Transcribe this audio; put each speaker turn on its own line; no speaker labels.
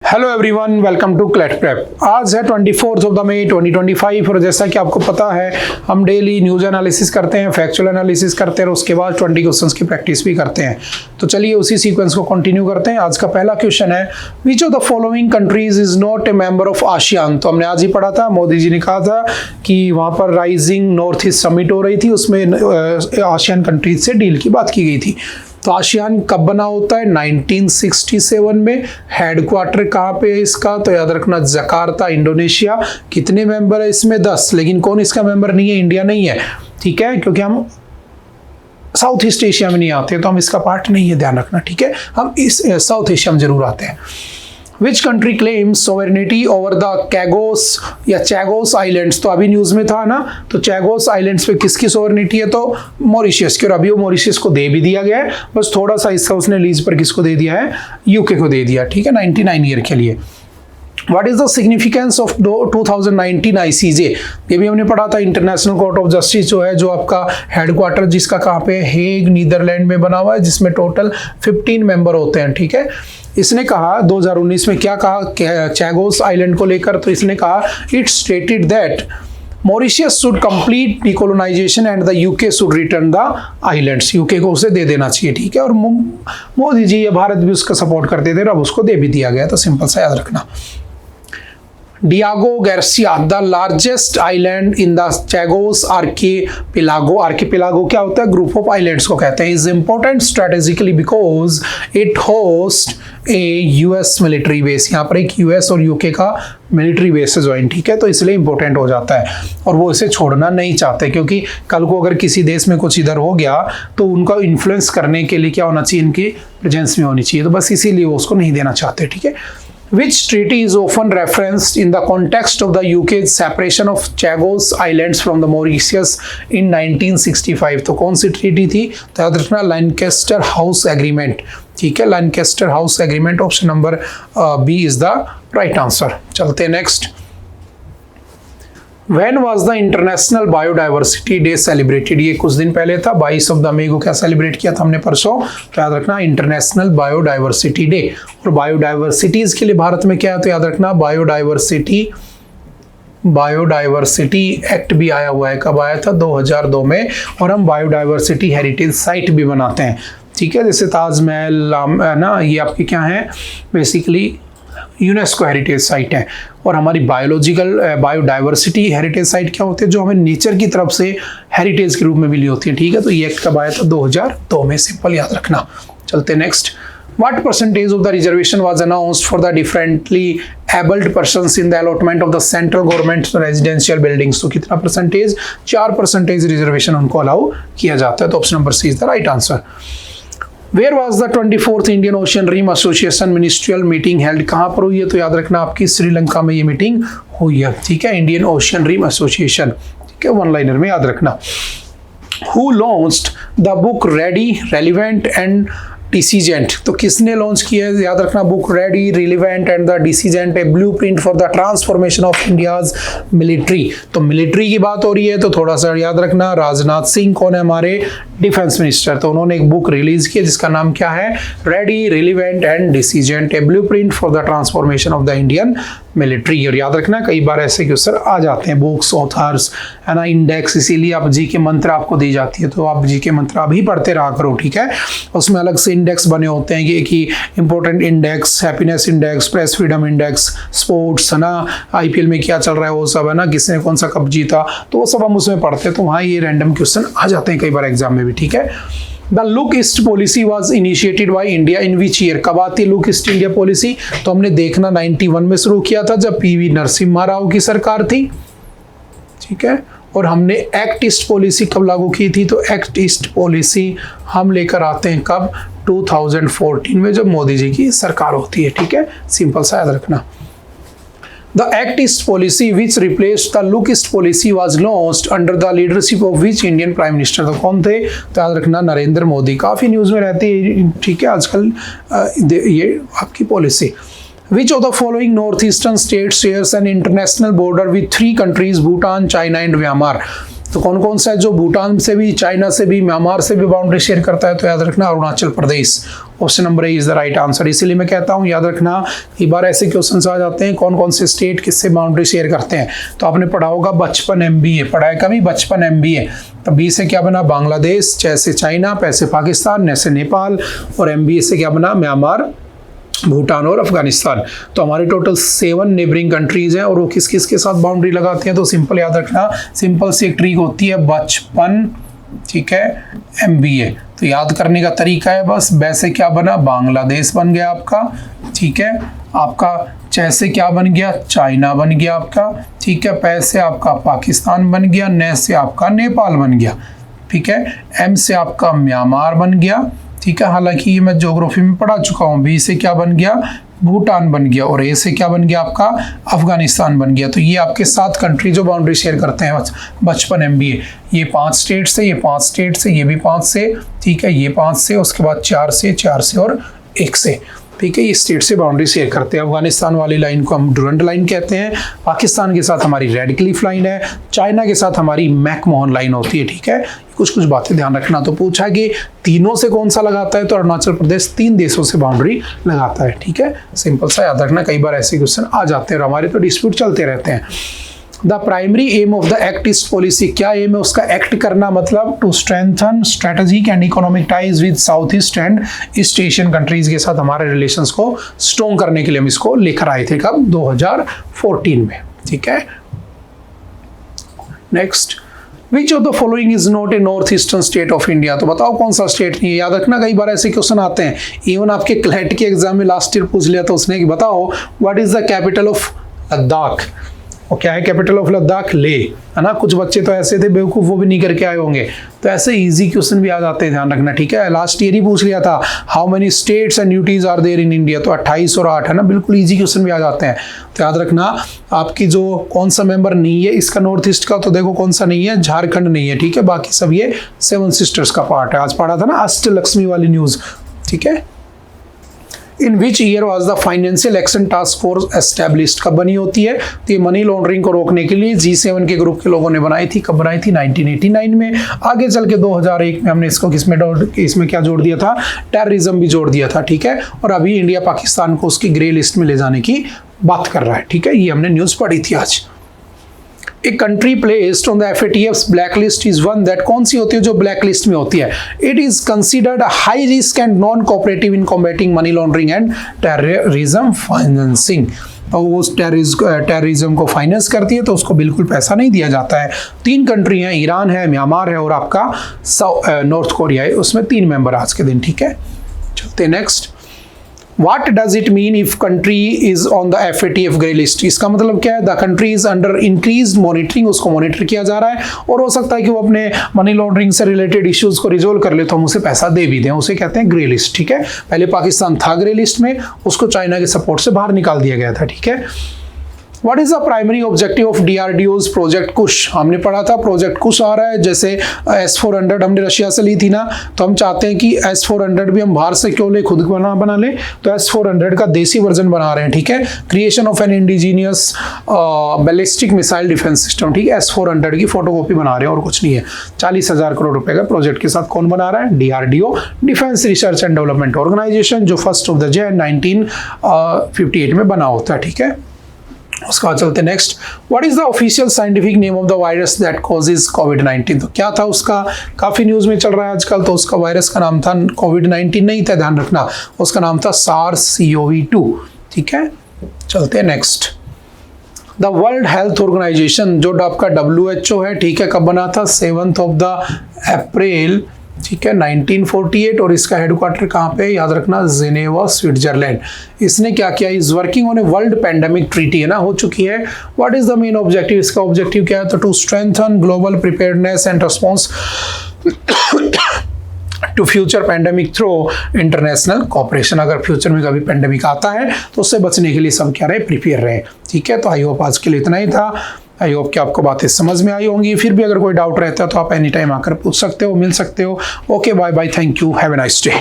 Hello everyone, welcome to CLAT prep. आज है 24 of the मई 2025 और जैसा कि आपको पता है हम डेली न्यूज़ एनालिसिस करते हैं, फैक्चुअल एनालिसिस करते हैं और उसके बाद 20 क्वेश्चंस की प्रैक्टिस भी करते हैं। तो चलिए उसी सीक्वेंस को कंटिन्यू करते हैं। आज का पहला क्वेश्चन है, which of the following countries is not a member of ASEAN. तो हमने आज ही पढ़ा था, मोदी जी ने कहा था कि वहाँ पर राइजिंग नॉर्थ ईस्ट समिट हो रही थी, उसमें आसियान कंट्रीज से डील की बात की गई थी। तो आसियान कब बना होता है? 1967 में। हेडक्वार्टर कहाँ पे है इसका? तो याद रखना जकार्ता, इंडोनेशिया। कितने मेंबर है इसमें? 10। लेकिन कौन इसका मेंबर नहीं है? इंडिया नहीं है, ठीक है, क्योंकि हम साउथ ईस्ट एशिया में नहीं आते, तो हम इसका पार्ट नहीं है, ध्यान रखना, ठीक है। हम इस साउथ एशिया में जरूर आते हैं। Which country claims sovereignty over the कैगोस या चैगोस आइलैंड्स? तो अभी न्यूज में था ना, तो चैगोस आइलैंड्स पे किसकी सोवरेनिटी है? तो मॉरिशियस की। और अभी वो मॉरिशियस को दे भी दिया गया है, बस थोड़ा सा इसका उसने लीज पर किसको दे दिया है? यूके को दे दिया, ठीक है, 99 ईयर के लिए। What is the significance of 2019 ICJ? ये भी हमने पढ़ा था, इंटरनेशनल कोर्ट ऑफ जस्टिस जो है, जो आपका हेडक्वार्टर जिसका कहाँ पे? हेग, नीदरलैंड में बना हुआ है, जिसमें टोटल 15 मेंबर होते हैं, ठीक है। इसने कहा 2019 में क्या कहा चैगोस आइलैंड को लेकर? तो इसने कहा it stated that Mauritius should complete decolonisation and the UK should return the islands. UK को उसे दे देना चाहिए, ठीक है। और मोदी जी या भारत भी उसका सपोर्ट करते थे, अब उसको दे भी दिया गया। तो सिंपल सा याद रखना। Diego Garcia, the largest island in the Chagos archipelago. Archipelago क्या होता है? ग्रुप ऑफ आइलैंड्स को कहते हैं। Is important strategically because it host a US military base. यहाँ पर एक यूएस और यूके का मिलिट्री बेस है ज्वाइन, ठीक है, तो इसलिए इंपॉर्टेंट हो जाता है। और वो इसे छोड़ना नहीं चाहते, क्योंकि कल को अगर किसी देश में कुछ इधर हो गया तो उनका इन्फ्लुएंस करने के लिए क्या होना चाहिए? इनकी प्रेजेंस में होनी चाहिए। तो बस इसीलिए वो उसको नहीं देना चाहते, ठीक है। Which treaty is often referenced in the context of the UK's separation of Chagos Islands from the Mauritius in 1965? तो कौन सी ट्रीटी थी? तो याद रखना लैनकेस्टर हाउस एग्रीमेंट, ठीक है, Lancaster house agreement. Option number B is the right answer. चलते next. When was the International Biodiversity Day celebrated? ये कुछ दिन पहले था, 22 ऑफ द मई को क्या सेलिब्रेट किया था हमने? परसों। तो याद रखना इंटरनेशनल बायोडाइवर्सिटी डे। और बायोडाइवर्सिटीज के लिए भारत में क्या है? तो याद रखना बायोडाइवर्सिटी एक्ट भी आया हुआ है। कब आया था? 2002 में। और हम बायोडाइवर्सिटी हेरिटेज साइट भी बनाते हैं, ठीक है, जैसे ताजमहल ना, ये आपके क्या है? बेसिकली यूनेस्को हेरिटेज साइट है। और हमारी बायोडाइवर्सिटी हेरिटेज साइट क्या होती है? जो हमें नेचर की तरफ से हेरिटेज के रूप में मिली होती है, ठीक है। तो ये एक्ट कब आया था? 2002 में। सिंपल याद रखना। चलते next. What percentage of the reservation was announced for the differently abled persons in the allotment of the central government residential buildings? तो कितना परसेंटेज? 4% रिजर्वेशन उनको अलाउ किया जाता है। तो option number C is the right answer. Where was the 24th Indian Ocean Rim Association Ministerial Meeting held? कहाँ पर हुई है? तो याद रखना आपकी श्रीलंका में ये मीटिंग हुई है, ठीक है, इंडियन ओशियन रिम एसोसिएशन, ठीक है, वन लाइनर में याद रखना। Who launched the book Ready, Relevant and डिसीजेंट? तो किसने लॉन्च किया है? याद रखना book ready, relevant and the decisive, a blueprint for the transformation of India's military. तो मिलिट्री की बात हो रही है, तो थोड़ा सा याद रखना राजनाथ सिंह कौन है? हमारे डिफेंस मिनिस्टर। तो उन्होंने एक बुक रिलीज की जिसका नाम क्या है? Ready, relevant and decisive, a blueprint for the transformation of the Indian military. और याद रखना कई बार ऐसे क्वेश्चन आ जाते हैं, बुक्स, ऑथर्स, है ना, इंडेक्स, इसीलिए आप जी के मंत्र आपको दी जाती है, तो आप जी के मंत्र अभी पढ़ते रहा करो, ठीक है। उसमें अलग से इंडेक्स बने होते हैं कि important index, happiness index, press freedom index, sports, है ना, आईपीएल में क्या चल रहा है वो सब, है ना, किसने कौन सा कप जीता, तो वो सब हम उसमें पढ़ते हैं। तो वहाँ ये रैंडम क्वेश्चन आ जाते हैं कई बार एग्जाम में भी, ठीक है। The look east policy was initiated by India in which year? कब आती है लुक ईस्ट इंडिया पॉलिसी? तो हमने देखना 91 में शुरू किया था, जब पीवी नरसिम्हा राव की सरकार थी, ठीक है। और हमने एक्ट ईस्ट पॉलिसी कब लागू की थी? तो एक्ट ईस्ट पॉलिसी हम लेकर आते हैं कब? 2014 में, जब मोदी जी की सरकार होती है, ठीक है। सिंपल सा याद रखना। The Act East policy which replaced the Look East policy was launched under the leadership of which Indian Prime Minister? तो कौन थे? तो याद रखना नरेंद्र मोदी। काफ़ी न्यूज़ में रहती है, ठीक है, आजकल ये आपकी policy. Which of the following northeastern states shares an international border with 3 countries, Bhutan, China and Myanmar? तो कौन कौन सा है जो भूटान से भी, चाइना से भी, म्यांमार से भी बाउंड्री शेयर करता है? तो याद रखना Arunachal Pradesh. Option number A is the right answer. इसीलिए मैं कहता हूँ याद रखना, कई बार ऐसे क्वेश्चन आ जाते हैं कौन कौन से स्टेट किससे बाउंड्री शेयर करते हैं। तो आपने पढ़ा होगा बचपन MBA, पढ़ा है कभी बचपन MBA। तो बी से क्या बना बांग्लादेश, च से चाइना, पै से पाकिस्तान, न से नेपाल, और MBA से क्या बना म्यांमार, भूटान और अफगानिस्तान। तो हमारे टोटल 7 नेबरिंग कंट्रीज हैं और वो किस किस के साथ बाउंड्री लगाते हैं। तो सिंपल याद रखना, सिंपल सी एक ट्रिक होती है बचपन, ठीक है, MBA। तो याद करने का तरीका है बस, बै से क्या बना बांग्लादेश बन गया आपका, ठीक है, आपका च से क्या बन गया चाइना बन गया आपका, ठीक है, पै से आपका पाकिस्तान बन गया, न से आपका नेपाल बन गया, ठीक है, M से आपका म्यांमार बन गया, ठीक है, हालांकि ये मैं ज्योग्राफी में पढ़ा चुका हूँ। बी से क्या बन गया भूटान बन गया, और ए से क्या बन गया आपका अफगानिस्तान बन गया। तो ये आपके 7 कंट्री जो बाउंड्री शेयर करते हैं बचपन MBA। ये 5 स्टेट से, ये 5 स्टेट से, ये भी 5 से, ठीक है, ये 5 से, उसके बाद 4 से, 4 से और 1 से, ठीक है, ये स्टेट से बाउंड्री शेयर करते हैं। अफगानिस्तान वाली लाइन को हम डुरंड लाइन कहते हैं, पाकिस्तान के साथ हमारी रेड क्लिफ लाइन है, चाइना के साथ हमारी मैकमोहन लाइन होती है, ठीक है। कुछ कुछ बातें ध्यान रखना। तो पूछा कि तीनों से कौन सा लगाता है, तो अरुणाचल प्रदेश 3 देशों से बाउंड्री लगाता है, ठीक है, सिंपल सा याद रखना। कई बार ऐसे क्वेश्चन आ जाते हैं और हमारे तो डिस्प्यूट चलते रहते हैं। The primary aim of the act is policy, क्या एम है उसका एक्ट करना, मतलब to strengthen strategic and economic ties with South East and East Asian countries के साथ हमारे रिलेशंस को स्ट्रॉन्ग करने के लिए हम इसको लेकर आए थे कब 2014 में, ठीक है। Next, which of the following is not a north eastern state of India, तो बताओ कौन सा स्टेट नहीं है। याद रखना कई बार ऐसे क्वेश्चन आते हैं, इवन आपके क्लैट के एग्जाम में लास्ट ईयर पूछ लिया था उसने कि बताओ what is the capital of Ladakh, और क्या है कैपिटल ऑफ लद्दाख, ले, है ना। कुछ बच्चे तो ऐसे थे बेवकूफ़, वो भी नहीं करके आए होंगे। तो ऐसे इजी क्वेश्चन भी आ जाते हैं, ध्यान रखना, ठीक है। लास्ट ईयर ही पूछ लिया था how many states and UTs are there in India, तो 28 और 8 है ना, बिल्कुल इजी क्वेश्चन भी आ जाते हैं। तो याद रखना आपकी जो कौन सा मेंबर नहीं है इसका नॉर्थ ईस्ट का, तो देखो कौन सा नहीं है, झारखंड नहीं है, ठीक है, बाकी सब ये 7 सिस्टर्स का पार्ट है। आज पढ़ा था ना अष्टलक्ष्मी वाली न्यूज़, ठीक है। In which year was the Financial Action Task Force established, कब बनी होती है, तो ये मनी लॉन्ड्रिंग को रोकने के लिए G7 के ग्रुप के लोगों ने बनाई थी। कब बनाई थी 1989 में। आगे चल के 2001 में हमने इसको इसमें क्या जोड़ दिया था, टेररिज्म भी जोड़ दिया था, ठीक है। और अभी इंडिया पाकिस्तान को उसकी ग्रे लिस्ट में ले जाने की बात कर रहा है, ठीक है, ये हमने न्यूज़ पढ़ी थी आज। A country placed on the FATF's blacklist is one that, कौन सी होती है जो ब्लैक लिस्ट में होती है, it is considered a high risk and non-cooperative in combating money laundering and terrorism financing। और वो टेररिज्म को फाइनेंस करती है तो उसको बिल्कुल पैसा नहीं दिया जाता है। 3 कंट्री हैं, ईरान है, म्यांमार है और आपका नॉर्थ कोरिया है, उसमें 3 मेंबर आज के दिन, ठीक है। चलते next, What does it mean if country is on the FATF grey list? इसका मतलब क्या है, the country is under increase monitoring, उसको मॉनिटर किया जा रहा है और हो सकता है कि वो अपने मनी लॉन्ड्रिंग से रिलेटेड इश्यूज को रिजोल्व कर ले तो हम उसे पैसा दे भी दें, उसे कहते हैं ग्रे लिस्ट, ठीक है। पहले पाकिस्तान था ग्रे लिस्ट में, उसको चाइना के सपोर्ट से बाहर निकाल दिया गया था, ठीक है। What is the primary objective of DRDO's project Kush, हमने पढ़ा था प्रोजेक्ट कुश आ रहा है, जैसे S-400 हमने रशिया से ली थी ना, तो हम चाहते हैं कि S-400 भी हम बाहर से क्यों ले, खुद बना ले, तो S-400 का देसी वर्जन बना रहे हैं, ठीक है। Creation of N indigenous ballistic missile defence system, ठीक है, S-400 की फोटोकॉपी बना रहे हैं और कुछ नहीं है। 40,000 करोड़ रुपए का प्रोजेक्ट के साथ कौन बना रहा है, DRDO, defence research and development organisation, जो 1 Jan 1958 में बना होता है, ठीक है। उसके बाद चलते next, what is the official scientific name of the virus that causes कोविड-19, तो क्या था उसका, काफी न्यूज में चल रहा है आजकल, तो उसका वायरस का नाम था कोविड-19 नहीं था, ध्यान रखना, उसका नाम था SARS-CoV-2, ठीक है। चलते next, the World Health Organization जो आपका WHO है, ठीक है, कब बना था 7 अप्रैल, ठीक है, 1948, और इसका हेडक्वार्टर कहाँ पे, याद रखना जिनेवा स्विट्जरलैंड। इसने क्या किया, is working on a world pandemic treaty, है ना, हो चुकी है। What is the main objective, इसका ऑब्जेक्टिव क्या है, तो to strengthen global preparedness and response to future pandemic through international cooperation. अगर फ्यूचर में कभी पैंडेमिक आता है तो उससे बचने के लिए सब क्या रहे, प्रिपेयर रहे, ठीक है। तो आई होप आज के लिए इतना ही था। आई होप कि आपको बातें समझ में आई होंगी। फिर भी अगर कोई डाउट रहता है तो आप एनी टाइम आकर पूछ सकते हो, मिल सकते हो। Okay, bye bye, thank you, have a nice day.